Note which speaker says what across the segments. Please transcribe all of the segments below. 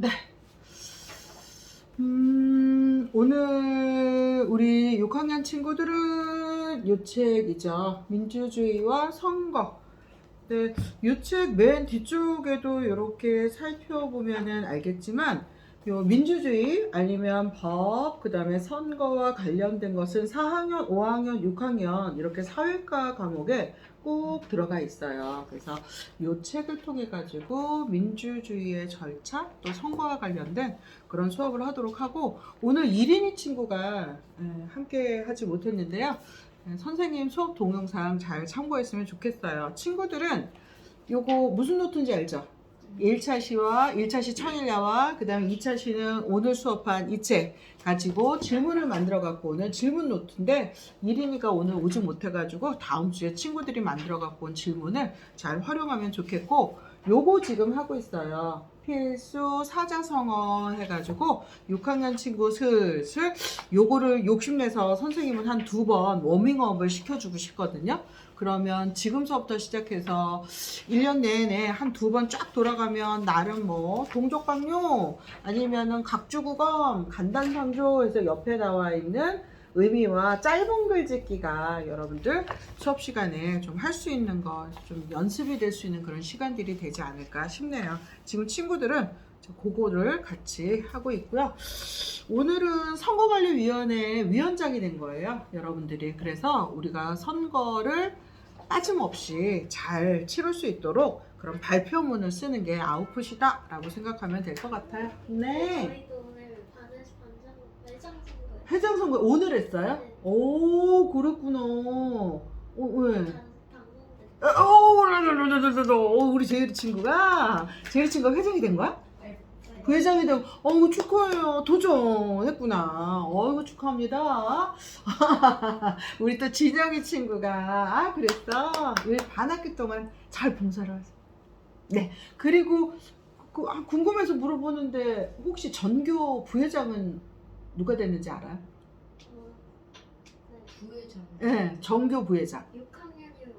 Speaker 1: 네. 오늘 우리 6학년 친구들은 이 책이죠. 민주주의와 선거. 네, 이 책 맨 뒤쪽에도 이렇게 살펴보면은 알겠지만, 요 민주주의 아니면 법, 그 다음에 선거와 관련된 것은 4학년, 5학년, 6학년 이렇게 사회과 과목에 꼭 들어가 있어요. 그래서 이 책을 통해 가지고 민주주의의 절차, 또 선거와 관련된 그런 수업을 하도록 하고, 오늘 이린이 친구가 함께 하지 못했는데요. 선생님 수업 동영상 잘 참고했으면 좋겠어요. 친구들은 요거 무슨 노트인지 알죠? 1차 시와 1차 시 청일야와 그 다음에 2차 시는 오늘 수업한 이 책 가지고 질문을 만들어 갖고 오는 질문 노트인데, 이린이가 오늘 오지 못해 가지고 다음 주에 친구들이 만들어 갖고 온 질문을 잘 활용하면 좋겠고, 요거 지금 하고 있어요. 필수 사자성어 해가지고 6학년 친구 슬슬 요거를 욕심내서 선생님은 한 2번 워밍업을 시켜주고 싶거든요. 그러면 지금서부터 시작해서 1년 내내 한 2번 쫙 돌아가면 나름 뭐 동족방뇨 아니면은 각주국엄 간단상조 해서 옆에 나와 있는 의미와 짧은 글짓기가 여러분들 수업 시간에 좀 할 수 있는 거, 좀 연습이 될 수 있는 그런 시간들이 되지 않을까 싶네요. 지금 친구들은 그거를 같이 하고 있고요. 오늘은 선거관리위원회 위원장이 된 거예요, 여러분들이. 그래서 우리가 선거를 빠짐없이 잘 치를 수 있도록 그런 발표문을 쓰는 게 아웃풋이다 라고 생각하면 될 것 같아요. 네.
Speaker 2: 저희도 오늘 반에서 매장 선거예요.
Speaker 1: 회장 선거 오늘 했어요?
Speaker 2: 네.
Speaker 1: 오, 그렇구나. 왜?
Speaker 2: 당선됐어요.
Speaker 1: 우리 제이리 친구가 회장이 된 거야?
Speaker 2: 네.
Speaker 1: 부회장이 되고, 축하해요. 도전했구나. 축하합니다. 우리 또 진영이 친구가, 그랬어. 왜 반학기 동안 잘 봉사를 하세요. 네. 그리고, 궁금해서 물어보는데, 혹시 전교 부회장은 누가 됐는지 알아요?
Speaker 2: 네.
Speaker 3: 부회장.
Speaker 1: 네, 전교 부회장.
Speaker 2: 6학년이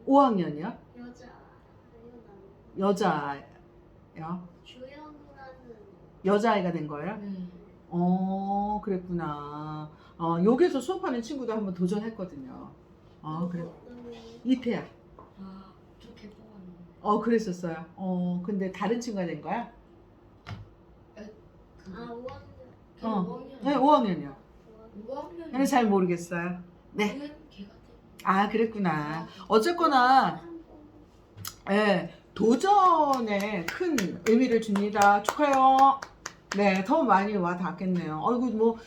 Speaker 1: 5학년이요?
Speaker 2: 여자예요.
Speaker 1: 여자요?
Speaker 2: 주연우라는
Speaker 1: 여자아이가 된 거예요?
Speaker 3: 네.
Speaker 1: 그랬구나. 여기서 수업하는 친구도 한번 도전했거든요. 그래. 이태야.
Speaker 3: 아, 좋게 뽑았는데.
Speaker 1: 그랬었어요. 근데 다른 친구가 된 거야?
Speaker 3: 그,
Speaker 2: 5학년.
Speaker 3: 5학년.
Speaker 1: 네, 5학년이요.
Speaker 3: 5학년.
Speaker 1: 근데 잘 모르겠어요. 네.
Speaker 3: 걔가 돼.
Speaker 1: 그랬구나. 어쨌거나, 예, 도전에 큰 의미를 줍니다. 축하해요. 네, 더 많이 와 닿겠네요. 아이고,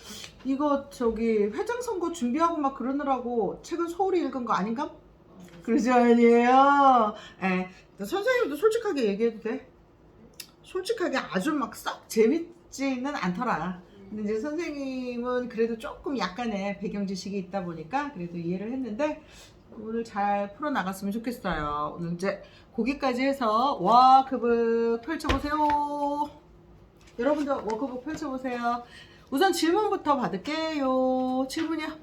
Speaker 1: 이거 회장 선거 준비하고 막 그러느라고 책은 소홀히 읽은 거 아닌가? 그러지 아니에요. 예, 선생님도 솔직하게 얘기해도 돼? 솔직하게 아주 막 썩 재밌지는 않더라. 근데 이제 선생님은 그래도 조금 약간의 배경 지식이 있다 보니까 그래도 이해를 했는데, 오늘 잘 풀어나갔으면 좋겠어요. 오늘 이제 거기까지 해서 워크북 펼쳐보세요. 여러분도 워크북 펼쳐보세요. 우선 질문부터 받을게요. 질문이야.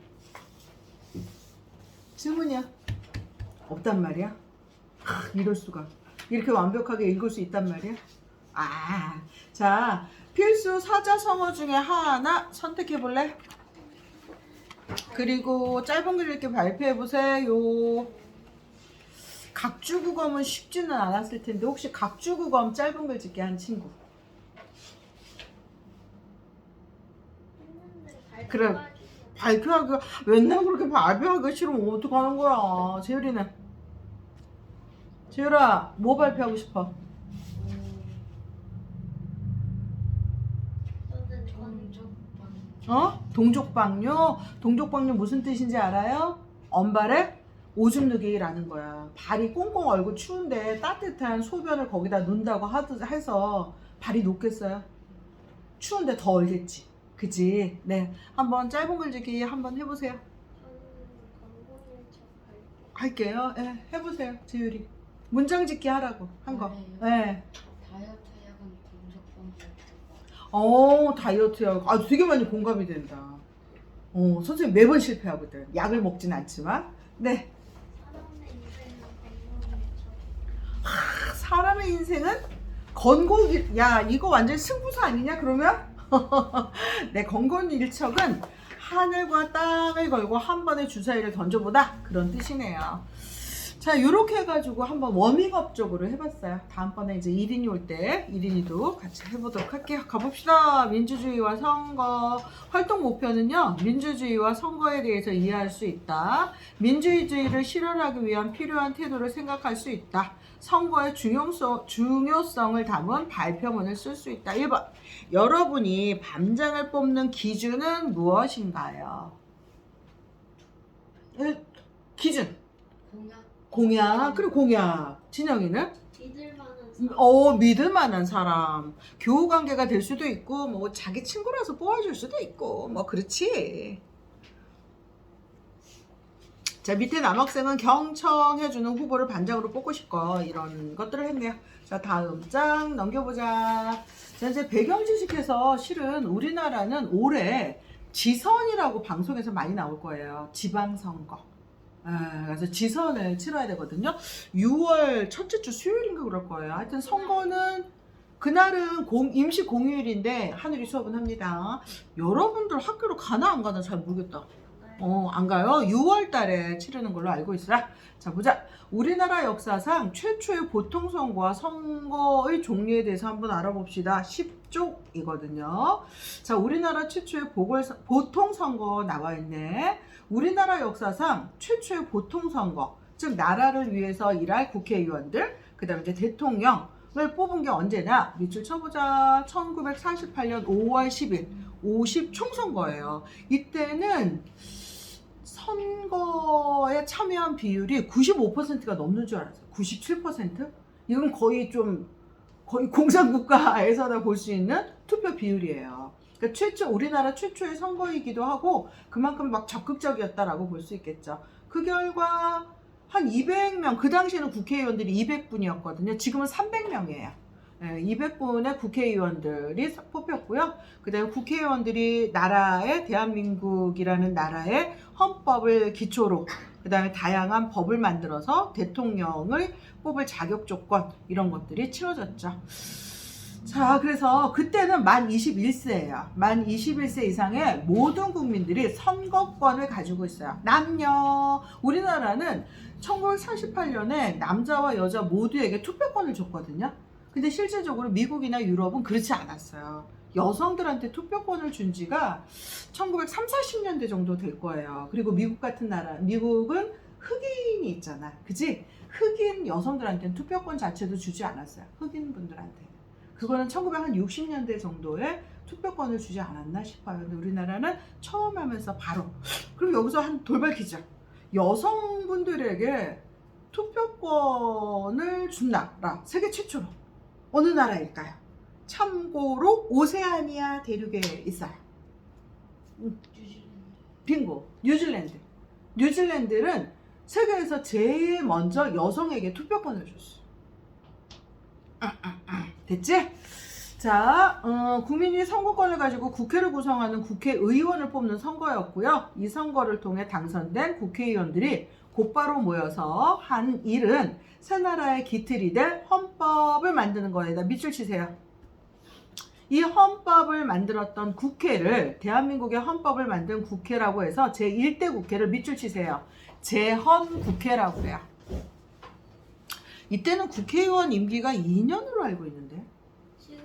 Speaker 1: 없단 말이야? 이럴 수가. 이렇게 완벽하게 읽을 수 있단 말이야? 자, 필수 사자성어 중에 하나 선택해볼래? 그리고 짧은 글 읽기 발표해보세요. 각주국엄은 쉽지는 않았을 텐데, 혹시 각주국엄 짧은 글 짓기 한 친구? 그래. 발표하기가, 맨날 그렇게 발표하기 싫으면 어떡하는 거야. 재율이는? 재율아, 뭐 발표하고 싶어? 동족방뇨? 동족방뇨 무슨 뜻인지 알아요? 언발에 오줌 누기라는 거야. 발이 꽁꽁 얼고 추운데 따뜻한 소변을 거기다 넣는다고 해서 발이 녹겠어요? 추운데 더 얼겠지. 그지? 네. 한번 짧은 글짓기 한번 해보세요. 할게요. 네, 해보세요. 재율이. 문장 짓기 하라고 한 거. 네.
Speaker 3: 다이어트 약은
Speaker 1: 다이어트 약. 되게 많이 공감이 된다. 선생님 매번 실패하거든. 약을 먹진 않지만. 네.
Speaker 2: 사람의 인생은 건강에
Speaker 1: 사람의 인생은 건국, 야, 이거 완전 승부수 아니냐, 그러면? 네, 건국일척은 하늘과 땅을 걸고 한 번에 주사위를 던져보다. 그런 뜻이네요. 자, 요렇게 해가지고 한번 워밍업 쪽으로 해봤어요. 다음번에 이제 1인이 올 때 1인이도 같이 해보도록 할게요. 가봅시다. 민주주의와 선거. 활동 목표는요, 민주주의와 선거에 대해서 이해할 수 있다. 민주주의를 실현하기 위한 필요한 태도를 생각할 수 있다. 선거의 중요성을 담은 발표문을 쓸 수 있다. 1번. 여러분이 반장을 뽑는 기준은 무엇인가요? 기준. 공약. 그리고 공약. 진영이는?
Speaker 2: 믿을 만한 사람.
Speaker 1: 믿을 만한 사람. 교우 관계가 될 수도 있고, 뭐, 자기 친구라서 뽑아줄 수도 있고, 뭐, 그렇지. 자, 밑에 남학생은 경청해주는 후보를 반장으로 뽑고 싶고, 이런 것들을 했네요. 자, 다음 장 넘겨보자. 자, 이제 배경 지식에서 실은 우리나라는 올해 지선이라고 방송에서 많이 나올 거예요. 지방선거. 그래서 지선을 치러야 되거든요. 6월 첫째 주 수요일인가 그럴 거예요. 하여튼 선거는 그날은 임시 공휴일인데 하늘이 수업은 합니다. 여러분들 학교로 가나 안 가나 잘 모르겠다. 안 가요? 6월 달에 치르는 걸로 알고 있어요. 자, 보자. 우리나라 역사상 최초의 보통선거와 선거의 종류에 대해서 한번 알아봅시다. 10쪽이거든요. 자, 우리나라 최초의 보통선거 나와 있네. 우리나라 역사상 최초의 보통선거, 즉 나라를 위해서 일할 국회의원들, 그 다음에 이제 대통령을 뽑은 게 언제냐? 밑줄 쳐보자. 1948년 5월 10일 50 총선거예요. 이때는 선거에 참여한 비율이 95%가 넘는 줄 알았어요. 97%? 이건 거의 공산국가에서나 볼 수 있는 투표 비율이에요. 그러니까 우리나라 최초의 선거이기도 하고 그만큼 막 적극적이었다라고 볼 수 있겠죠. 그 결과 한 200명, 그 당시에는 국회의원들이 200분이었거든요. 지금은 300명이에요. 200분의 국회의원들이 뽑혔고요. 그 다음에 국회의원들이 대한민국이라는 나라의 헌법을 기초로 그 다음에 다양한 법을 만들어서 대통령을 뽑을 자격 조건 이런 것들이 치러졌죠. 자, 그래서 그때는 만 21세예요. 만 21세 이상의 모든 국민들이 선거권을 가지고 있어요. 남녀. 우리나라는 1948년에 남자와 여자 모두에게 투표권을 줬거든요. 근데 실제적으로 미국이나 유럽은 그렇지 않았어요. 여성들한테 투표권을 준 지가 1930, 40년대 정도 될 거예요. 그리고 미국 같은 나라, 미국은 흑인이 있잖아. 그지? 흑인 여성들한테는 투표권 자체도 주지 않았어요. 흑인 분들한테. 그거는 1960년대 정도에 투표권을 주지 않았나 싶어요. 근데 우리나라는 처음 하면서 바로. 그럼 여기서 한 돌발 퀴즈. 여성분들에게 투표권을 준 나라, 세계 최초로. 어느 나라일까요? 참고로 오세아니아 대륙에 있어요. 빙고. 뉴질랜드. 뉴질랜드는 세계에서 제일 먼저 여성에게 투표권을 줬어. 됐지? 자, 국민이 선거권을 가지고 국회를 구성하는 국회의원을 뽑는 선거였고요. 이 선거를 통해 당선된 국회의원들이 곧바로 모여서 한 일은 새 나라의 기틀이 될 헌법을 만드는 거에다 밑줄 치세요. 이 헌법을 만들었던 국회를, 대한민국의 헌법을 만든 국회라고 해서 제1대 국회를 밑줄 치세요. 제헌국회라고 해요. 이때는 국회의원 임기가 2년으로 알고 있는데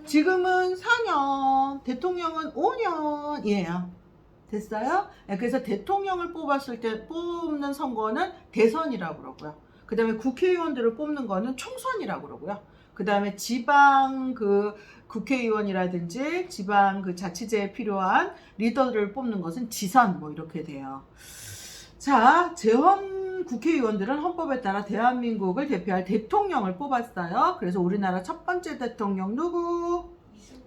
Speaker 1: 지금은 4년, 대통령은 5년이에요. 됐어요? 그래서 대통령을 뽑는 선거는 대선이라고 그러고요. 그 다음에 국회의원들을 뽑는 거는 총선이라고 그러고요. 그 다음에 지방 국회의원이라든지 지방 자치제에 필요한 리더들을 뽑는 것은 지선 뭐 이렇게 돼요. 자, 재헌 국회의원들은 헌법에 따라 대한민국을 대표할 대통령을 뽑았어요. 그래서 우리나라 첫 번째 대통령 누구?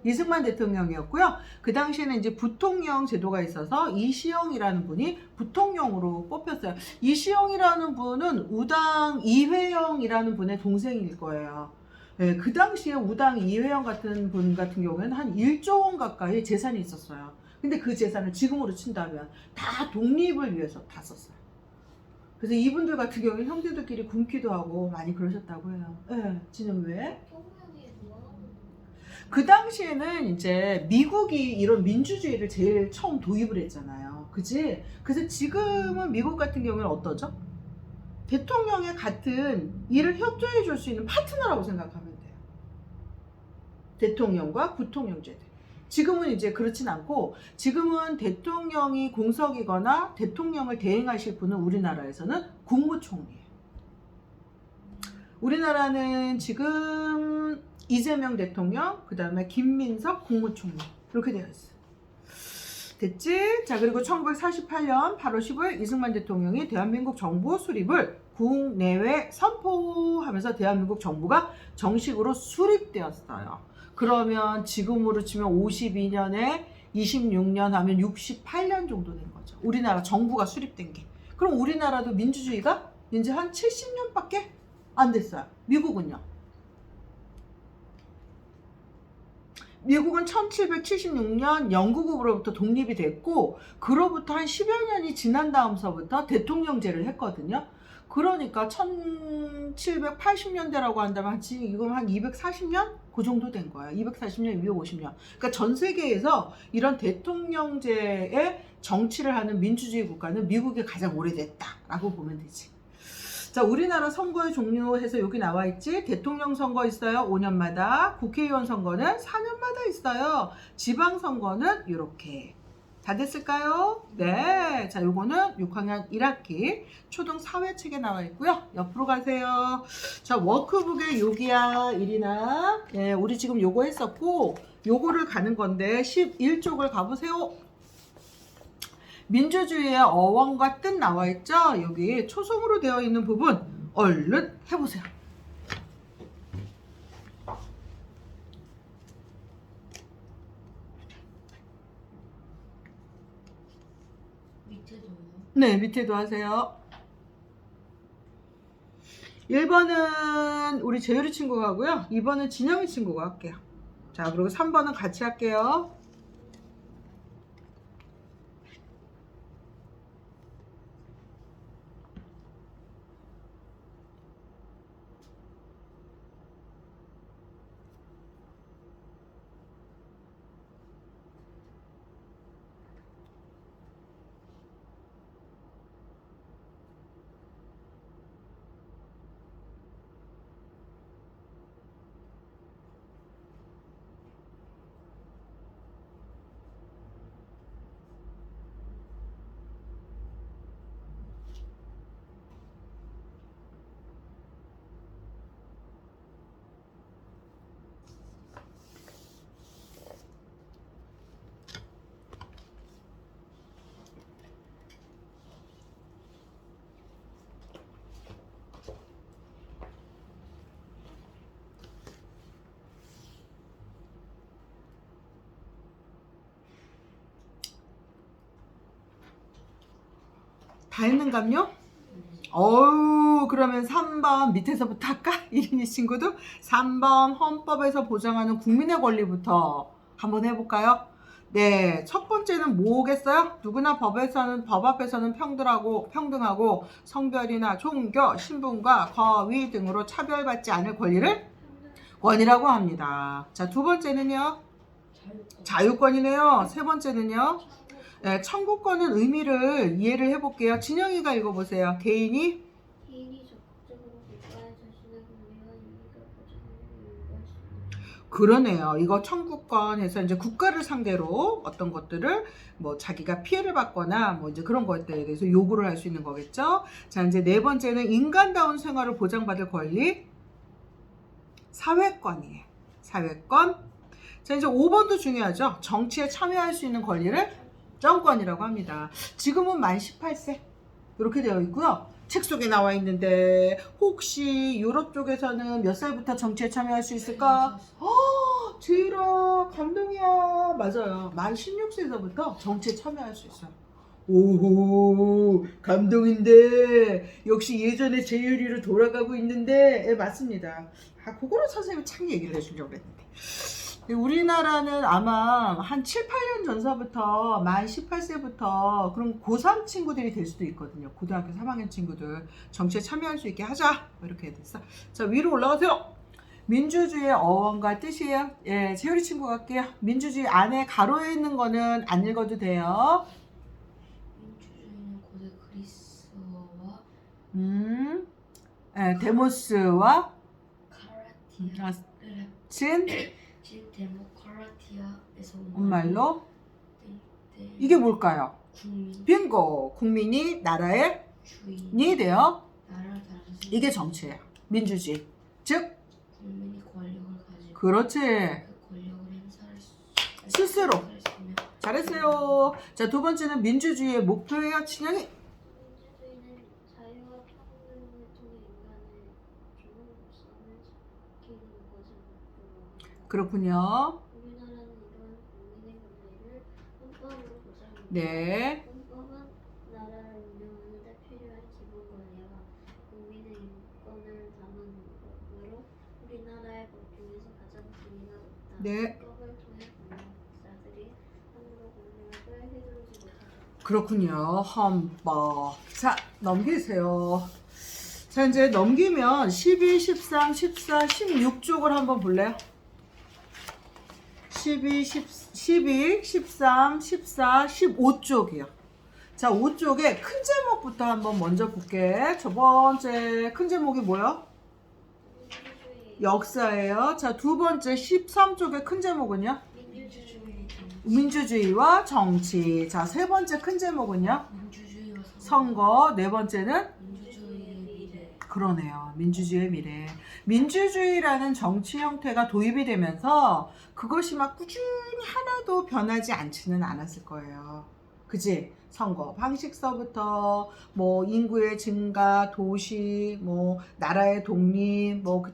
Speaker 1: 이승만 대통령이었고요. 그 당시에는 이제 부통령 제도가 있어서 이시영이라는 분이 부통령으로 뽑혔어요. 이시영이라는 분은 우당 이회영이라는 분의 동생일 거예요. 네, 그 당시에 우당 이회영 같은 분 같은 경우에는 한 1조 원 가까이 재산이 있었어요. 근데 그 재산을 지금으로 친다면 다 독립을 위해서 다 썼어요. 그래서 이분들 같은 경우에 형제들끼리 굶기도 하고 많이 그러셨다고 해요. 네, 지금 왜?
Speaker 2: 통영이 뭐하는
Speaker 1: 그 당시에는 이제 미국이 이런 민주주의를 제일 처음 도입을 했잖아요. 그지? 그래서 지금은 미국 같은 경우는 어떠죠? 대통령의 같은 일을 협조해 줄 수 있는 파트너라고 생각하면 돼요. 대통령과 부통령제들. 지금은 이제 그렇진 않고 지금은 대통령이 공석이거나 대통령을 대행하실 분은 우리나라에서는 국무총리예요. 우리나라는 지금 이재명 대통령, 그 다음에 김민석 국무총리 이렇게 되어 있어요. 됐지? 자, 그리고 1948년 8월 15일 이승만 대통령이 대한민국 정부 수립을 국내외 선포하면서 대한민국 정부가 정식으로 수립되었어요. 그러면 지금으로 치면 52년에 26년 하면 68년 정도 된 거죠. 우리나라 정부가 수립된 게. 그럼 우리나라도 민주주의가 이제 한 70년밖에 안 됐어요. 미국은요? 미국은 1776년 영국으로부터 독립이 됐고 그로부터 한 10여 년이 지난 다음서부터 대통령제를 했거든요. 그러니까 1780년대라고 한다면 지금 한 240년? 그 정도 된 거야. 240년, 250년. 그러니까 전 세계에서 이런 대통령제의 정치를 하는 민주주의 국가는 미국이 가장 오래됐다라고 보면 되지. 자, 우리나라 선거의 종류해서 여기 나와 있지. 대통령 선거 있어요. 5년마다. 국회의원 선거는 4년마다 있어요. 지방선거는 이렇게. 다 됐을까요? 네. 자, 요거는 6학년 1학기 초등 사회책에 나와 있고요. 옆으로 가세요. 자, 워크북에 여기야, 이리나. 네, 우리 지금 요거 했었고, 요거를 가는 건데, 11쪽을 가보세요. 민주주의의 어원과 뜻 나와 있죠? 여기 초성으로 되어 있는 부분 얼른 해보세요.
Speaker 3: 밑에도요?
Speaker 1: 네, 밑에도 하세요. 1번은 우리 재율이 친구가 하고요. 2번은 진영이 친구가 할게요. 자, 그리고 3번은 같이 할게요. 다 했는감요? 그러면 3번 밑에서부터 할까? 이린이 친구도 3번 헌법에서 보장하는 국민의 권리부터 한번 해볼까요? 네, 첫 번째는 뭐겠어요? 누구나 법 앞에서는 평등하고 성별이나 종교, 신분과 거위 등으로 차별받지 않을 권리라고 합니다. 자, 두 번째는요? 자유권이네요. 세 번째는요? 네, 청구권은 의미를 이해를 해볼게요. 진영이가 읽어보세요. 개인이
Speaker 2: 적극적으로 국가의 자신의 권리와 이익을 보장하는 요구할 수 있는.
Speaker 1: 그러네요. 이거 청구권에서 이제 국가를 상대로 어떤 것들을 뭐 자기가 피해를 받거나 뭐 이제 그런 것들에 대해서 요구를 할 수 있는 거겠죠. 자, 이제 네 번째는 인간다운 생활을 보장받을 권리, 사회권이에요. 사회권. 자, 이제 5번도 중요하죠. 정치에 참여할 수 있는 권리를 정권이라고 합니다. 지금은 만 18세 이렇게 되어 있고요. 책 속에 나와 있는데 혹시 유럽 쪽에서는 몇 살부터 정치에 참여할 수 있을까? 제이라 감동이야. 맞아요. 만 16세에서부터 정치에 참여할 수 있어요. 오호, 감동인데 역시 예전에 제율이로 돌아가고 있는데. 네, 맞습니다. 그거를 선생님이 참 얘기를 해주려고 그랬는데. 우리나라는 아마 한 7, 8년 전서부터 만 18세부터 그럼 고3 친구들이 될 수도 있거든요. 고등학교 3학년 친구들 정치에 참여할 수 있게 하자. 이렇게 됐어. 자, 위로 올라가세요. 민주주의의 어원과 뜻이에요. 예, 재율이 친구 갈게요. 민주주의 안에 가로에 있는 거는 안 읽어도 돼요.
Speaker 3: 민주주의는 고대 그리스어와
Speaker 1: 데모스와
Speaker 3: 카라티아를
Speaker 1: 진
Speaker 3: 데모크라티아에서
Speaker 1: 온 말로
Speaker 3: 네,
Speaker 1: 이게 뭘까요?
Speaker 3: 국민
Speaker 1: 빙고. 국민이 나라의
Speaker 3: 주인이
Speaker 1: 이 돼요.
Speaker 3: 나라를 다스리는
Speaker 1: 이게 정치예요. 민주주의. 즉
Speaker 3: 국민이 권력을 가지고
Speaker 1: 그렇지.
Speaker 3: 그 권력을 행사할
Speaker 1: 스스로.
Speaker 3: 수 있으며
Speaker 1: 잘했어요. 자, 두 번째는 민주주의의 목표예요. 친영이.
Speaker 2: 민주주의는 자유와 평등을 통해 인간의 존엄성을 지키는 것을 목표로 합니다.
Speaker 1: 그렇군요.
Speaker 2: 우리나라는 이러한 국민의 권리를 헌법으로 보장합니다.
Speaker 1: 네.
Speaker 2: 헌법은 나라를 운영하는 데 필요한 기본 권리와 국민의 인권을 담은 법으로 우리나라의 법 중에서 가장 권위가 높다.
Speaker 1: 네.
Speaker 2: 헌법을 통해 권력자들이 함부로 권력을 휘두르지 못하죠.
Speaker 1: 그렇군요. 헌법. 자, 넘기세요. 자, 이제 넘기면 12, 13, 14, 16쪽을 한번 볼래요? 12, 13, 14, 15쪽이요. 자, 5쪽에 큰 제목부터 한번 먼저 볼게. 첫 번째 큰 제목이 뭐예요?
Speaker 2: 민주주의,
Speaker 1: 역사예요. 자, 두 번째 13쪽의 큰 제목은요?
Speaker 2: 민주주의,
Speaker 1: 민주주의와 정치. 자, 세 번째 큰 제목은요?
Speaker 3: 민주주의와
Speaker 1: 선거. 네 번째는?
Speaker 3: 민주주의의 미래
Speaker 1: 그러네요. 민주주의의 미래. 민주주의라는 정치 형태가 도입이 되면서 그것이 막 꾸준히 하나도 변하지 않지는 않았을 거예요. 그지? 선거 방식서부터 뭐 인구의 증가, 도시, 뭐 나라의 독립, 뭐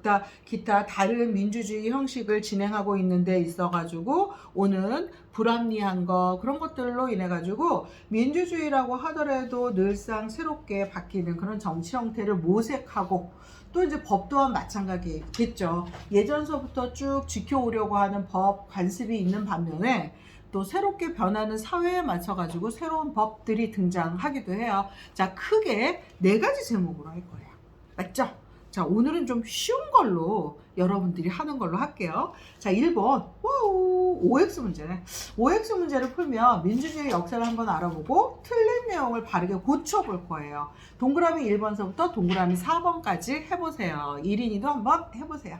Speaker 1: 기타 다른 민주주의 형식을 진행하고 있는 데 있어가지고 오는 불합리한 거 그런 것들로 인해 가지고 민주주의라고 하더라도 늘상 새롭게 바뀌는 그런 정치 형태를 모색하고 또 이제 법 또한 마찬가지겠죠. 예전서부터 쭉 지켜오려고 하는 법 관습이 있는 반면에 또 새롭게 변하는 사회에 맞춰 가지고 새로운 법들이 등장하기도 해요. 자, 크게 네 가지 제목으로 할 거예요. 맞죠? 자, 오늘은 좀 쉬운 걸로 여러분들이 하는 걸로 할게요. 자, 1번 OX 문제네. OX 문제를 풀면 민주주의 역사를 한번 알아보고 틀린 내용을 바르게 고쳐볼 거예요. 동그라미 1번서부터 동그라미 4번까지 해보세요. 1인이도 한번 해보세요.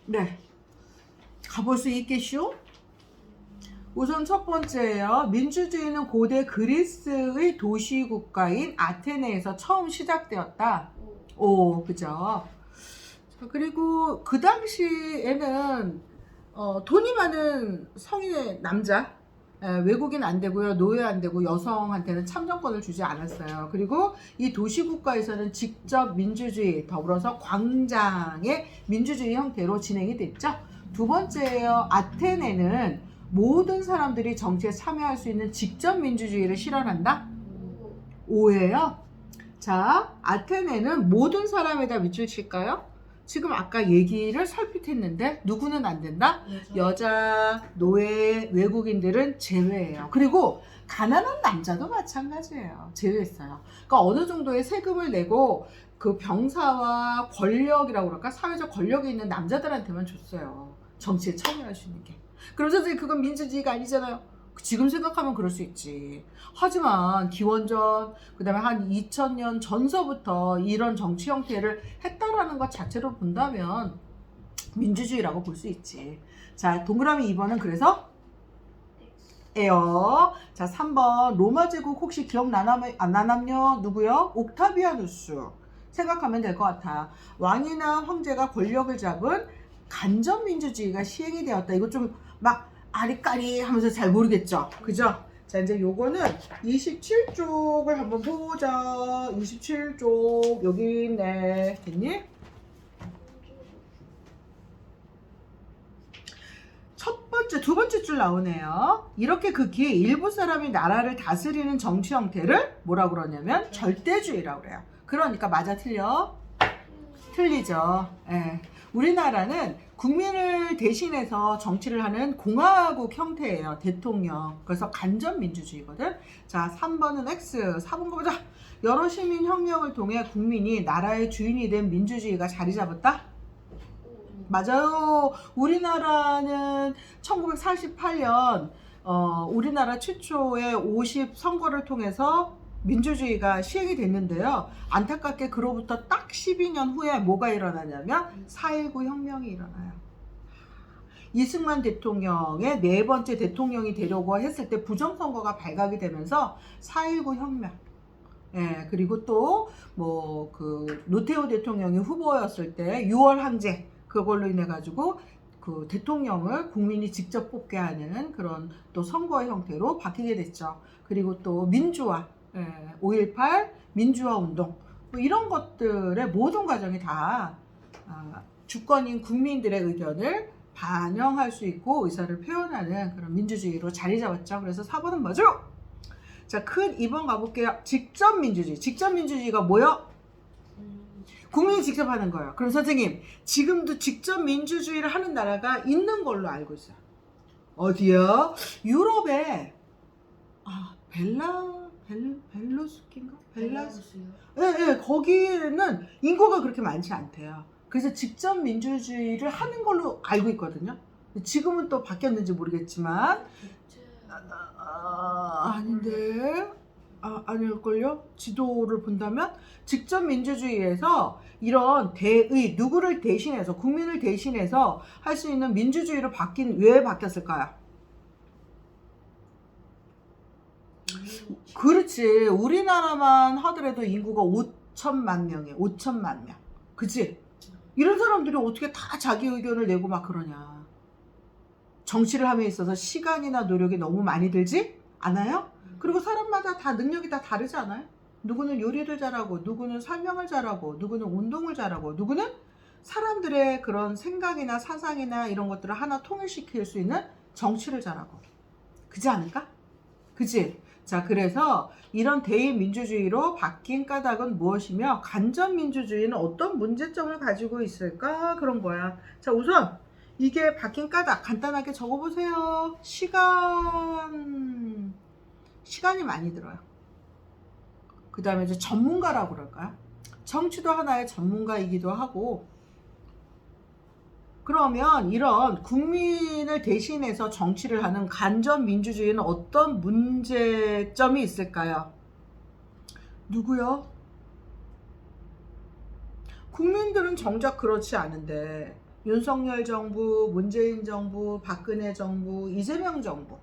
Speaker 1: 네, 가볼 수 있겠쇼? 우선 첫 번째예요. 민주주의는 고대 그리스의 도시국가인 아테네에서 처음 시작되었다. 오, 그죠? 자, 그리고 그 당시에는 돈이 많은 성인의 남자, 외국인 안 되고요, 노예 안 되고 여성한테는 참정권을 주지 않았어요. 그리고 이 도시국가에서는 직접 민주주의 더불어서 광장의 민주주의 형태로 진행이 됐죠. 두 번째예요. 아테네는 모든 사람들이 정치에 참여할 수 있는 직접 민주주의를 실현한다. 오예요. 자, 아테네는 모든 사람에다 밑줄 칠까요? 지금 아까 얘기를 설핏했는데 누구는 안 된다? 여자, 노예, 외국인들은 제외예요. 그리고 가난한 남자도 마찬가지예요. 제외했어요. 그러니까 어느 정도의 세금을 내고 그 병사와 권력이라고 그럴까? 사회적 권력이 있는 남자들한테만 줬어요. 정치에 참여할 수 있는 게. 그러면서 그건 민주주의가 아니잖아요. 지금 생각하면 그럴 수 있지. 하지만 기원전 그다음에 한 2000년 전서부터 이런 정치 형태를 했다라는 것 자체로 본다면 민주주의라고 볼 수 있지. 자, 동그라미 2번은 그래서 에요. 자, 3번 로마 제국 혹시 기억나남요? 누구요? 옥타비아누스. 생각하면 될 것 같아. 왕이나 황제가 권력을 잡은 간접 민주주의가 시행이 되었다. 이거 좀 막 아리까리 하면서 잘 모르겠죠? 그죠? 자, 이제 요거는 27쪽을 한번 보자. 27쪽 여기 있네. 됐니? 첫 번째, 두 번째 줄 나오네요. 이렇게 극히 일부 사람이 나라를 다스리는 정치 형태를 뭐라고 그러냐면 절대주의라고 그래요. 그러니까 맞아 틀려? 틀리죠. 예. 우리나라는 국민을 대신해서 정치를 하는 공화국 형태예요. 대통령. 그래서 간접민주주의거든. 자, 3번은 X. 4번 거 보자. 여러 시민혁명을 통해 국민이 나라의 주인이 된 민주주의가 자리 잡았다? 맞아요. 우리나라는 1948년 우리나라 최초의 50 선거를 통해서 민주주의가 시행이 됐는데요. 안타깝게 그로부터 딱 12년 후에 뭐가 일어나냐면 4.19 혁명이 일어나요. 이승만 대통령의 네 번째 대통령이 되려고 했을 때 부정선거가 발각이 되면서 4.19 혁명. 예, 그리고 또 뭐 그 노태우 대통령이 후보였을 때 6월 항쟁 그걸로 인해 가지고 그 대통령을 국민이 직접 뽑게 하는 그런 또 선거 형태로 바뀌게 됐죠. 그리고 또 민주화, 5.18 민주화 운동 뭐 이런 것들의 모든 과정이 다 주권인 국민들의 의견을 반영할 수 있고 의사를 표현하는 그런 민주주의로 자리 잡았죠. 그래서 4번은 뭐죠? 자, 큰 2번 가볼게요. 직접 민주주의. 직접 민주주의가 뭐요? 국민이 직접 하는 거예요. 그럼 선생님, 지금도 직접 민주주의를 하는 나라가 있는 걸로 알고 있어요. 어디요? 유럽에 벨로스키인가?
Speaker 3: 벨라루스요.
Speaker 1: 네, 거기는 인구가 그렇게 많지 않대요. 그래서 직접 민주주의를 하는 걸로 알고 있거든요. 지금은 또 바뀌었는지 모르겠지만 아닌데 아닐걸요? 지도를 본다면 직접 민주주의에서 이런 누구를 대신해서 국민을 대신해서 할 수 있는 민주주의로 왜 바뀌었을까요? 그렇지. 우리나라만 하더라도 인구가 5천만 명이에요. 5천만 명. 그치? 이런 사람들이 어떻게 다 자기 의견을 내고 막 그러냐. 정치를 함에 있어서 시간이나 노력이 너무 많이 들지 않아요? 그리고 사람마다 다 능력이 다 다르지 않아요? 누구는 요리를 잘하고, 누구는 설명을 잘하고, 누구는 운동을 잘하고, 누구는 사람들의 그런 생각이나 사상이나 이런 것들을 하나 통일시킬 수 있는 정치를 잘하고. 그지 않을까? 그지? 자, 그래서 이런 대의민주주의로 바뀐 까닭은 무엇이며 간접민주주의는 어떤 문제점을 가지고 있을까? 그런 거야. 자, 우선 이게 바뀐 까닭 간단하게 적어보세요. 시간이 많이 들어요. 그 다음에 이제 전문가라고 그럴까요? 정치도 하나의 전문가이기도 하고. 그러면 이런 국민을 대신해서 정치를 하는 간접민주주의는 어떤 문제점이 있을까요? 누구요? 국민들은 정작 그렇지 않은데 윤석열 정부, 문재인 정부, 박근혜 정부, 이재명 정부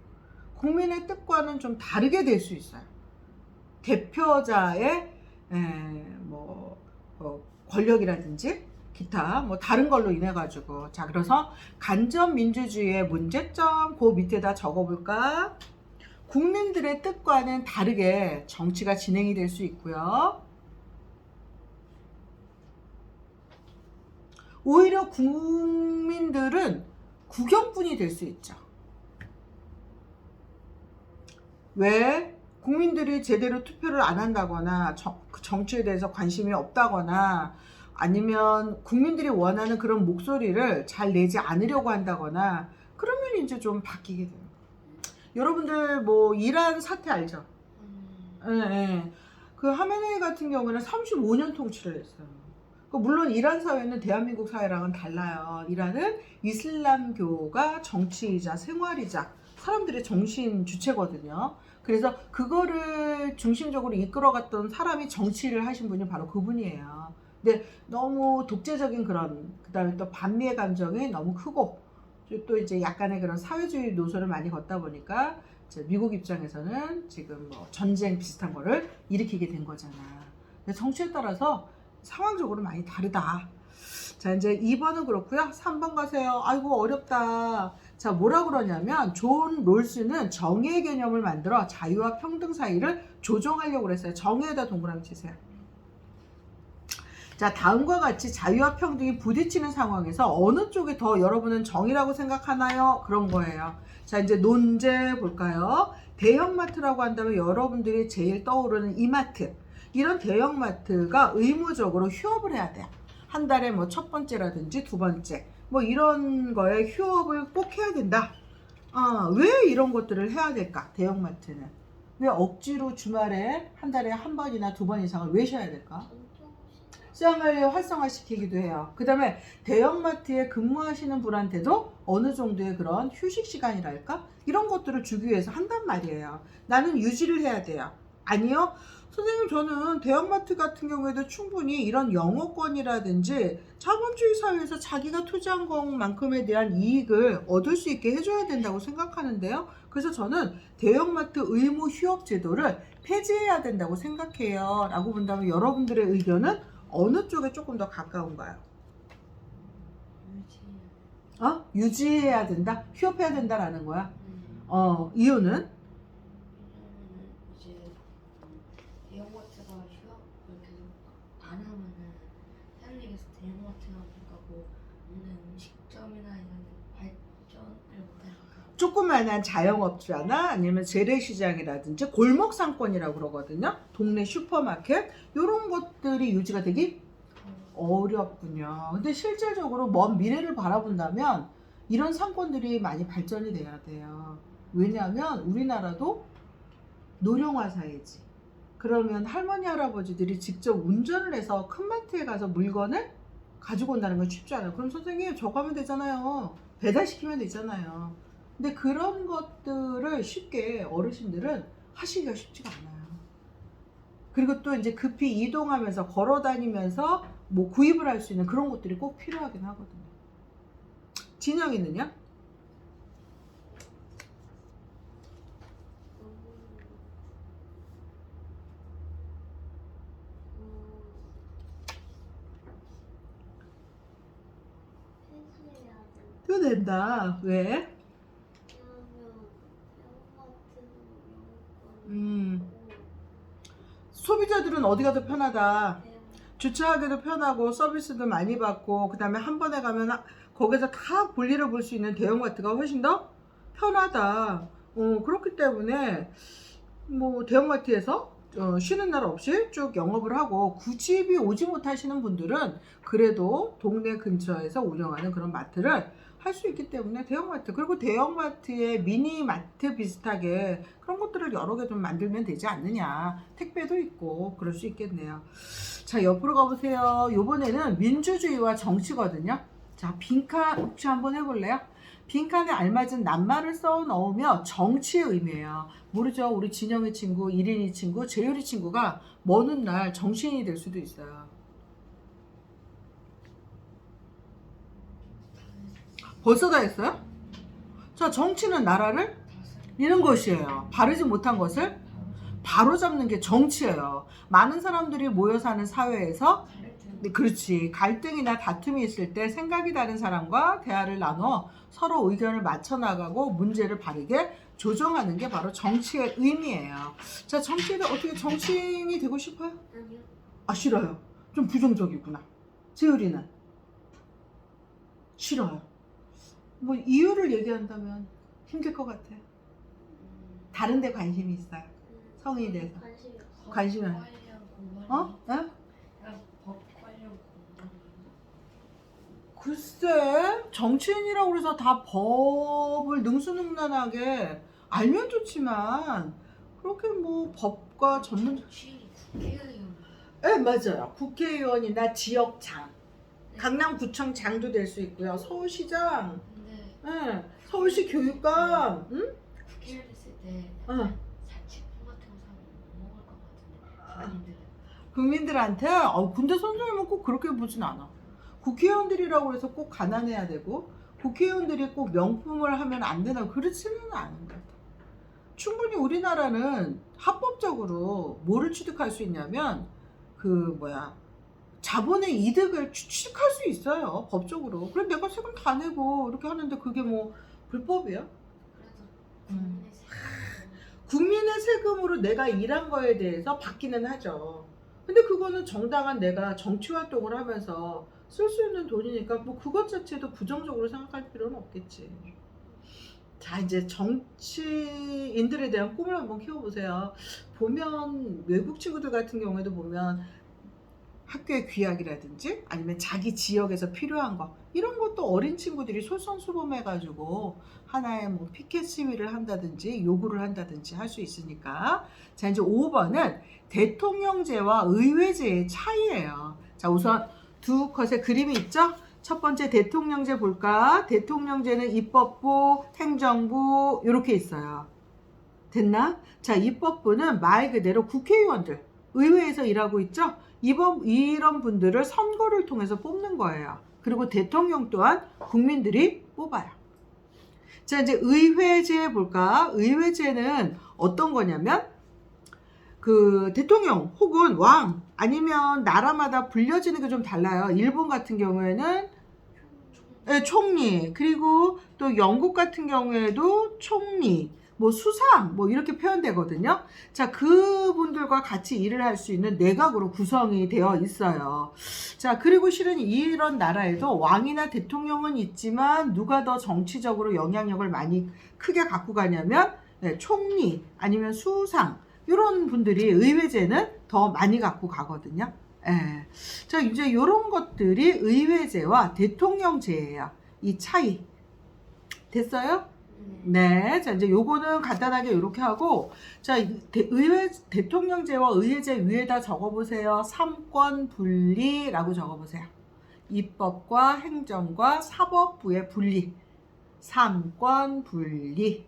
Speaker 1: 국민의 뜻과는 좀 다르게 될 수 있어요. 대표자의 권력이라든지 기타 뭐 다른 걸로 인해 가지고. 자, 그래서 간접민주주의의 문제점 그 밑에다 적어볼까? 국민들의 뜻과는 다르게 정치가 진행이 될 수 있고요. 오히려 국민들은 구경꾼이 될 수 있죠. 왜? 국민들이 제대로 투표를 안 한다거나 정치에 대해서 관심이 없다거나 아니면 국민들이 원하는 그런 목소리를 잘 내지 않으려고 한다거나 그러면 이제 좀 바뀌게 돼요. 여러분들 뭐 이란 사태 알죠? 그 하메네이 같은 경우는 35년 통치를 했어요. 물론 이란 사회는 대한민국 사회랑은 달라요. 이란은 이슬람교가 정치이자 생활이자 사람들의 정신 주체거든요. 그래서 그거를 중심적으로 이끌어갔던 사람이 정치를 하신 분이 바로 그분이에요. 근데 너무 독재적인 그다음에 또 반미의 감정이 너무 크고 또 이제 약간의 그런 사회주의 노선을 많이 걷다 보니까 이제 미국 입장에서는 지금 뭐 전쟁 비슷한 거를 일으키게 된 거잖아. 근데 정치에 따라서 상황적으로 많이 다르다. 자, 이제 2번은 그렇고요. 3번 가세요. 아이고 어렵다. 자, 뭐라 그러냐면 존 롤스는 정의의 개념을 만들어 자유와 평등 사이를 조정하려고 그랬어요. 정의에다 동그라미 치세요. 자, 다음과 같이 자유와 평등이 부딪히는 상황에서 어느 쪽이 더 여러분은 정의라고 생각하나요? 그런 거예요. 자, 이제 논제 볼까요? 대형마트라고 한다면 여러분들이 제일 떠오르는 이마트. 이런 대형마트가 의무적으로 휴업을 해야 돼요. 한 달에 뭐 첫 번째라든지 두 번째. 뭐 이런 거에 휴업을 꼭 해야 된다. 왜 이런 것들을 해야 될까? 대형마트는. 왜 억지로 주말에 한 달에 한 번이나 두 번 이상을 왜 쉬어야 될까? 시장을 활성화시키기도 해요. 그 다음에 대형마트에 근무하시는 분한테도 어느 정도의 그런 휴식 시간이랄까? 이런 것들을 주기 위해서 한단 말이에요. 나는 유지를 해야 돼요. 아니요. 선생님, 저는 대형마트 같은 경우에도 충분히 이런 영어권이라든지 자본주의 사회에서 자기가 투자한 것만큼에 대한 이익을 얻을 수 있게 해줘야 된다고 생각하는데요. 그래서 저는 대형마트 의무 휴업 제도를 폐지해야 된다고 생각해요. 라고 본다면 여러분들의 의견은 어느 쪽에 조금 더 가까운가요? 유지해야 된다? 휴업해야 된다라는 거야? 이유는?
Speaker 3: 왜냐면은 이제 대형마트가 휴업을 계속 안 하면은 사람들께서 대형마트가 못 가고 오는 음식점이나 이런 데 발전을 못하니까.
Speaker 1: 조그만한 자영업자나 아니면 재래시장이라든지 골목 상권이라고 그러거든요. 동네 슈퍼마켓 이런 것들이 유지가 되기 어렵군요. 근데 실질적으로 먼 미래를 바라본다면 이런 상권들이 많이 발전이 돼야 돼요. 왜냐하면 우리나라도 노령화 사회지. 그러면 할머니 할아버지들이 직접 운전을 해서 큰 마트에 가서 물건을 가지고 온다는 건 쉽지 않아요. 그럼 선생님 저거 하면 되잖아요. 배달시키면 되잖아요. 근데 그런 것들을 쉽게 어르신들은 하시기가 쉽지가 않아요. 그리고 또 이제 급히 이동하면서 걸어 다니면서 뭐 구입을 할 수 있는 그런 것들이 꼭 필요하긴 하거든요. 진영이는요?
Speaker 2: 폐지해야 된다.
Speaker 1: 또 낸다. 왜?
Speaker 2: 왜냐면 대형마트는 영어권
Speaker 1: 소비자들은 어디가 더 편하다. 주차하기도 편하고 서비스도 많이 받고 그 다음에 한 번에 가면 거기서 다 볼일을 볼 수 있는 대형마트가 훨씬 더 편하다. 그렇기 때문에 뭐 대형마트에서 쉬는 날 없이 쭉 영업을 하고 굳이 오지 못하시는 분들은 그래도 동네 근처에서 운영하는 그런 마트를 할 수 있기 때문에 대형마트, 그리고 대형마트에 미니마트 비슷하게 그런 것들을 여러 개 좀 만들면 되지 않느냐. 택배도 있고 그럴 수 있겠네요. 자, 옆으로 가보세요. 요번에는 민주주의와 정치거든요. 자, 빈칸 혹시 한번 해볼래요? 빈칸에 알맞은 낱말을 써 넣으며 정치의 의미예요. 모르죠? 우리 진영이 친구, 이린이 친구, 재율이 친구가 먼 훗날 정치인이 될 수도 있어요. 벌써 다 했어요? 자, 정치는 나라를 이런 것이에요. 바르지 못한 것을 바로 잡는 게 정치예요. 많은 사람들이 모여 사는 사회에서 그렇지, 갈등이나 다툼이 있을 때 생각이 다른 사람과 대화를 나눠 서로 의견을 맞춰 나가고 문제를 바르게 조정하는 게 바로 정치의 의미예요. 자, 정치인은 어떻게 정치인이 되고 싶어요?
Speaker 2: 아니요.
Speaker 1: 아, 싫어요. 좀 부정적이구나. 재율이는 싫어요. 뭐 이유를 얘기한다면 힘들 것 같아요. 다른 데 관심이 있어요. 성인이 돼서.
Speaker 2: 관심이 없어.
Speaker 1: 관심이
Speaker 3: 법 관련 공부하는 법 관련 공부하는
Speaker 1: 글쎄, 정치인이라고 그래서 다 법을 능수능란하게 알면 좋지만 그렇게 뭐 법과 전문
Speaker 3: 정치인이 국회의원
Speaker 1: 네, 맞아요. 국회의원이나 지역장,
Speaker 3: 네.
Speaker 1: 강남구청장도 될 수 있고요. 서울시장,
Speaker 3: 근데
Speaker 1: 네, 서울시 교육감, 응?
Speaker 3: 국회의원 했을 때
Speaker 1: 어.
Speaker 3: 사치품 같은 거 사면 못 먹을 것 같은데 국민들은.
Speaker 1: 국민들한테 근데 선생님은 꼭 그렇게 보진 않아. 국회의원들이라고 해서 꼭 가난해야 되고 국회의원들이 꼭 명품을 하면 안 되나 그렇지는 않은 것 같아. 충분히 우리나라는 합법적으로 뭐를 취득할 수 있냐면 자본의 이득을 취득할 수 있어요. 법적으로. 그럼 내가 세금 다 내고 이렇게 하는데 그게 뭐 불법이야?
Speaker 3: 그래도
Speaker 1: 국민의 세금으로 내가 일한 거에 대해서 받기는 하죠. 근데 그거는 정당한 내가 정치 활동을 하면서 쓸 수 있는 돈이니까 뭐 그것 자체도 부정적으로 생각할 필요는 없겠지. 자, 이제 정치인들에 대한 꿈을 한번 키워보세요. 보면 외국 친구들 같은 경우에도 보면 학교의 귀학이라든지 아니면 자기 지역에서 필요한 거 이런 것도 어린 친구들이 솔선수범해가지고 하나의 뭐 피켓 시위를 한다든지 요구를 한다든지 할 수 있으니까. 자, 이제 5번은 대통령제와 의회제의 차이예요. 자, 우선 두 컷의 그림이 있죠? 첫 번째 대통령제 볼까? 대통령제는 입법부, 행정부 이렇게 있어요. 됐나? 자, 입법부는 말 그대로 국회의원들, 의회에서 일하고 있죠? 이런 분들을 선거를 통해서 뽑는 거예요. 그리고 대통령 또한 국민들이 뽑아요. 자, 이제 의회제 볼까? 의회제는 어떤 거냐면 대통령 혹은 왕 아니면 나라마다 불려지는 게 좀 달라요. 일본 같은 경우에는 총리, 그리고 또 영국 같은 경우에도 총리, 뭐 수상, 뭐 이렇게 표현되거든요. 자, 그분들과 같이 일을 할 수 있는 내각으로 구성이 되어 있어요. 자, 그리고 실은 이런 나라에도 왕이나 대통령은 있지만 누가 더 정치적으로 영향력을 많이 크게 갖고 가냐면 총리 아니면 수상 이런 분들이 의회제는 더 많이 갖고 가거든요. 예. 자, 이제 이런 것들이 의회제와 대통령제예요. 이 차이. 됐어요? 네. 자, 이제 요거는 간단하게 이렇게 하고, 자, 대통령제와 의회제 위에다 적어보세요. 삼권 분리라고 적어보세요. 입법과 행정과 사법부의 분리. 삼권 분리.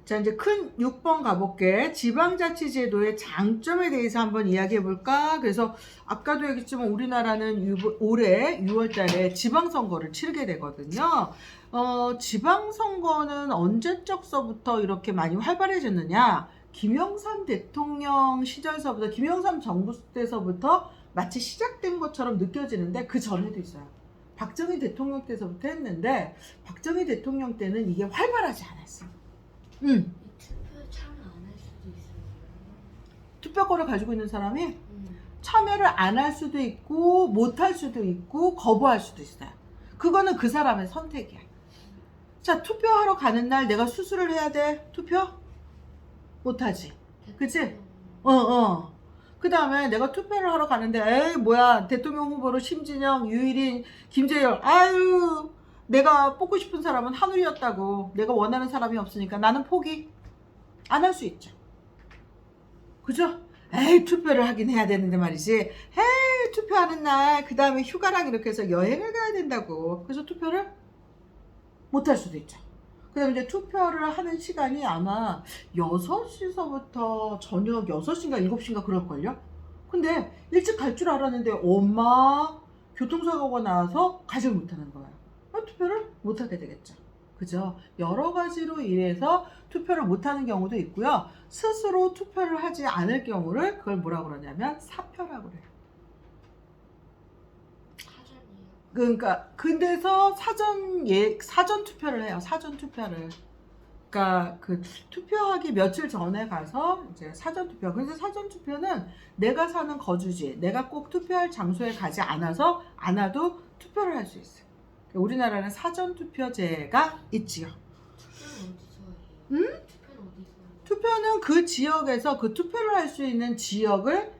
Speaker 1: 자, 이제 큰 6번 가볼게. 지방자치제도의 장점에 대해서 한번 이야기해 볼까? 그래서 아까도 얘기했지만 우리나라는 올해 6월 달에 지방선거를 치르게 되거든요. 지방선거는 언제적서부터 이렇게 많이 활발해졌느냐? 김영삼 대통령 시절서부터, 김영삼 정부 때서부터 마치 시작된 것처럼 느껴지는데 그 전에도 있어요. 박정희 대통령 때서부터 했는데 박정희 대통령 때는 이게 활발하지 않았어요.
Speaker 3: 이 투표에 참여 안 할 수도 있어요.
Speaker 1: 투표권을 가지고 있는 사람이 참여를 안 할 수도 있고 못 할 수도 있고 거부할 수도 있어요. 그거는 그 사람의 선택이야. 자, 투표하러 가는 날 내가 수술을 해야 돼? 투표? 못하지. 그치? 그 다음에 내가 투표를 하러 가는데 에이 뭐야 대통령 후보로 심진영, 유일인, 김재열 아유 내가 뽑고 싶은 사람은 한울이었다고. 내가 원하는 사람이 없으니까 나는 포기. 안 할 수 있죠. 그죠? 에이 투표를 하긴 해야 되는데 말이지. 에이 투표하는 날 그 다음에 휴가랑 이렇게 해서 여행을 가야 된다고. 그래서 투표를 못 할 수도 있죠. 그 다음에 이제 투표를 하는 시간이 아마 6시서부터 저녁 6시인가 7시인가 그럴걸요? 근데 일찍 갈 줄 알았는데 엄마 교통사고가 나서 가지 못하는 거예요. 투표를 못하게 되겠죠. 그죠? 여러 가지로 인해서 투표를 못하는 경우도 있고요. 스스로 투표를 하지 않을 경우를 그걸 뭐라고 그러냐면 사표라고 그래요.
Speaker 3: 사전이에요.
Speaker 1: 그러니까 근데서 사전 투표를 해요. 사전 투표를. 그러니까 그 투표하기 며칠 전에 가서 이제 사전 투표. 근데 사전 투표는 내가 사는 거주지, 내가 꼭 투표할 장소에 가지 않아도 투표를 할 수 있어요. 우리나라는 사전투표제가 있지요.
Speaker 3: 투표는 어디서 해요?
Speaker 1: 응?
Speaker 3: 투표는 어디서 해요?
Speaker 1: 투표는 그 지역에서 그 투표를 할 수 있는 지역을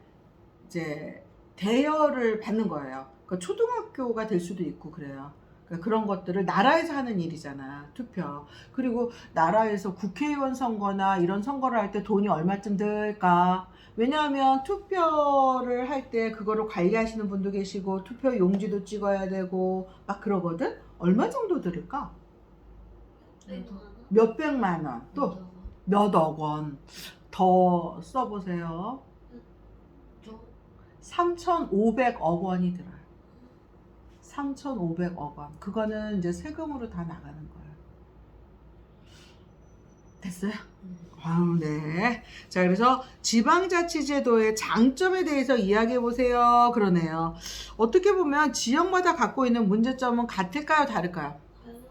Speaker 1: 이제 대여를 받는 거예요. 그러니까 초등학교가 될 수도 있고 그래요. 그러니까 그런 것들을 나라에서 하는 일이잖아, 투표. 그리고 나라에서 국회의원 선거나 이런 선거를 할 때 돈이 얼마쯤 들까? 왜냐하면 투표를 할 때 그거를 관리하시는 분도 계시고 투표 용지도 찍어야 되고 막 그러거든? 얼마 정도 들을까?
Speaker 2: 네.
Speaker 1: 몇백만 원, 또 몇억 원 더 써보세요. 3,500억 원이 들어요. 3,500억 원. 그거는 이제 세금으로 다 나가는 거예요. 됐어요? 아우, 네. 자, 그래서 지방자치제도의 장점에 대해서 이야기해 보세요. 그러네요. 어떻게 보면 지역마다 갖고 있는 문제점은 같을까요? 다를까요?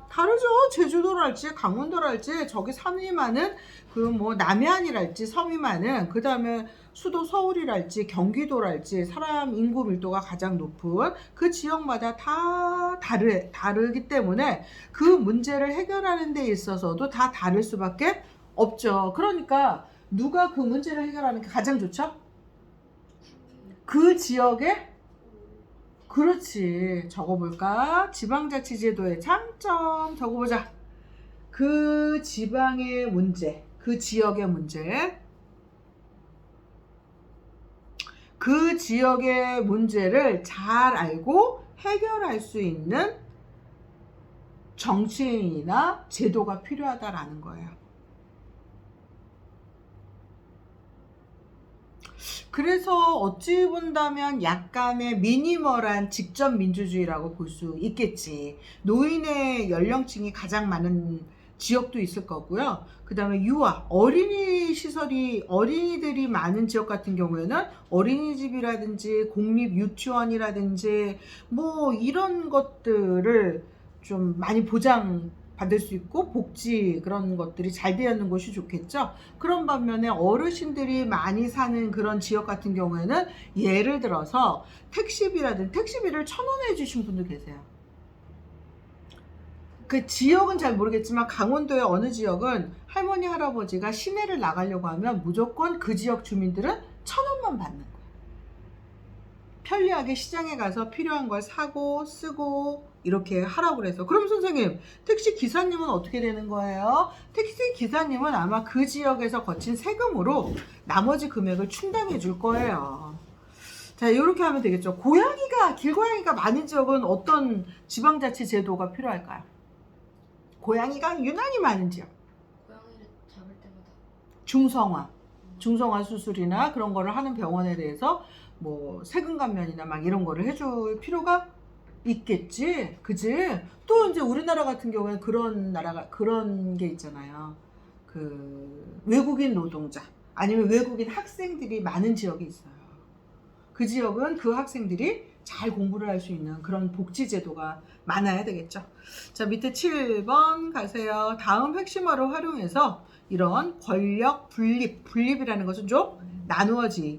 Speaker 1: 다르죠. 제주도랄지 강원도랄지 저기 산이 많은 그 뭐 남해안이랄지 섬이 많은 그 다음에 수도 서울이랄지 경기도랄지 사람 인구 밀도가 가장 높은 그 지역마다 다 다르기 때문에 그 문제를 해결하는 데 있어서도 다 다를 수밖에 없죠. 그러니까 누가 그 문제를 해결하는 게 가장 좋죠? 그 지역에 그렇지. 적어볼까? 지방자치제도의 장점 적어보자. 그 지방의 문제, 그 지역의 문제, 그 지역의 문제를 잘 알고 해결할 수 있는 정치인이나 제도가 필요하다라는 거예요. 그래서 어찌 본다면 약간의 미니멀한 직접 민주주의라고 볼 수 있겠지. 노인의 연령층이 가장 많은 지역도 있을 거고요. 그 다음에 유아, 어린이 시설이, 어린이들이 많은 지역 같은 경우에는 어린이집이라든지 공립 유치원이라든지 뭐 이런 것들을 좀 많이 보장받을 수 있고 복지 그런 것들이 잘 되어 있는 곳이 좋겠죠. 그런 반면에 어르신들이 많이 사는 그런 지역 같은 경우에는 예를 들어서 택시비라든지 택시비를 1,000원 해주신 분도 계세요. 그 지역은 잘 모르겠지만 강원도의 어느 지역은 할머니 할아버지가 시내를 나가려고 하면 무조건 그 지역 주민들은 1,000원만 받는 거예요. 편리하게 시장에 가서 필요한 걸 사고 쓰고 이렇게 하라고 그래서. 그럼 선생님, 택시 기사님은 어떻게 되는 거예요? 택시 기사님은 아마 그 지역에서 거친 세금으로 나머지 금액을 충당해 줄 거예요. 자, 이렇게 하면 되겠죠. 길고양이가 많은 지역은 어떤 지방자치 제도가 필요할까요? 고양이가 유난히 많은 지역.
Speaker 3: 고양이를 잡을 때마다
Speaker 1: 중성화 수술이나 그런 거를 하는 병원에 대해서 뭐 세금 감면이나 막 이런 거를 해줄 필요가 있겠지. 그지? 또 이제 우리나라 같은 경우에는 그런 게 있잖아요. 그 외국인 노동자 아니면 외국인 학생들이 많은 지역이 있어요. 그 지역은 그 학생들이 잘 공부를 할 수 있는 그런 복지 제도가 많아야 되겠죠. 자, 밑에 7번 가세요. 다음 핵심어를 활용해서 이런 권력 분립이라는 것은 좀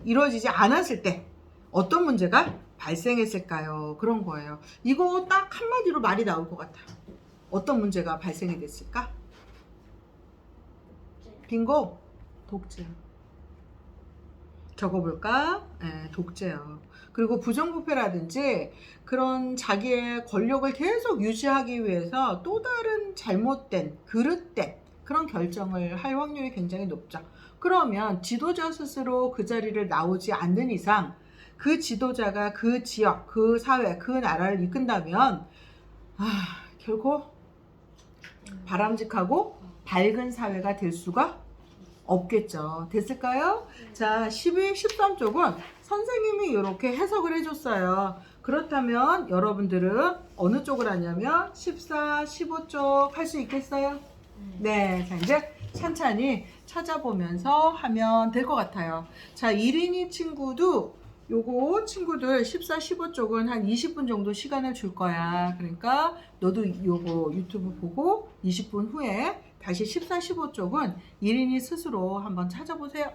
Speaker 1: 이루어지지 않았을 때 어떤 문제가 발생했을까요? 그런 거예요. 이거 딱 한마디로 말이 나올 것 같아요. 어떤 문제가 발생이 됐을까? 빙고! 독재. 적어볼까? 네, 독재요. 그리고 부정부패라든지 그런 자기의 권력을 계속 유지하기 위해서 또 다른 잘못된, 그릇된 그런 결정을 할 확률이 굉장히 높죠. 그러면 지도자 스스로 그 자리를 나오지 않는 이상 그 지도자가 그 지역, 그 사회, 그 나라를 이끈다면 결코 바람직하고 밝은 사회가 될 수가 없겠죠. 됐을까요? 자, 12, 13쪽은 선생님이 이렇게 해석을 해줬어요. 그렇다면 여러분들은 어느 쪽을 하냐면 14, 15쪽 할 수 있겠어요? 네, 자 이제 찬찬히 찾아보면서 하면 될 것 같아요. 자, 1인이 친구도 요거 친구들 14, 15쪽은 한 20분 정도 시간을 줄 거야. 그러니까 너도 요거 유튜브 보고 20분 후에 다시 14, 15쪽은 1인이 스스로 한번 찾아보세요.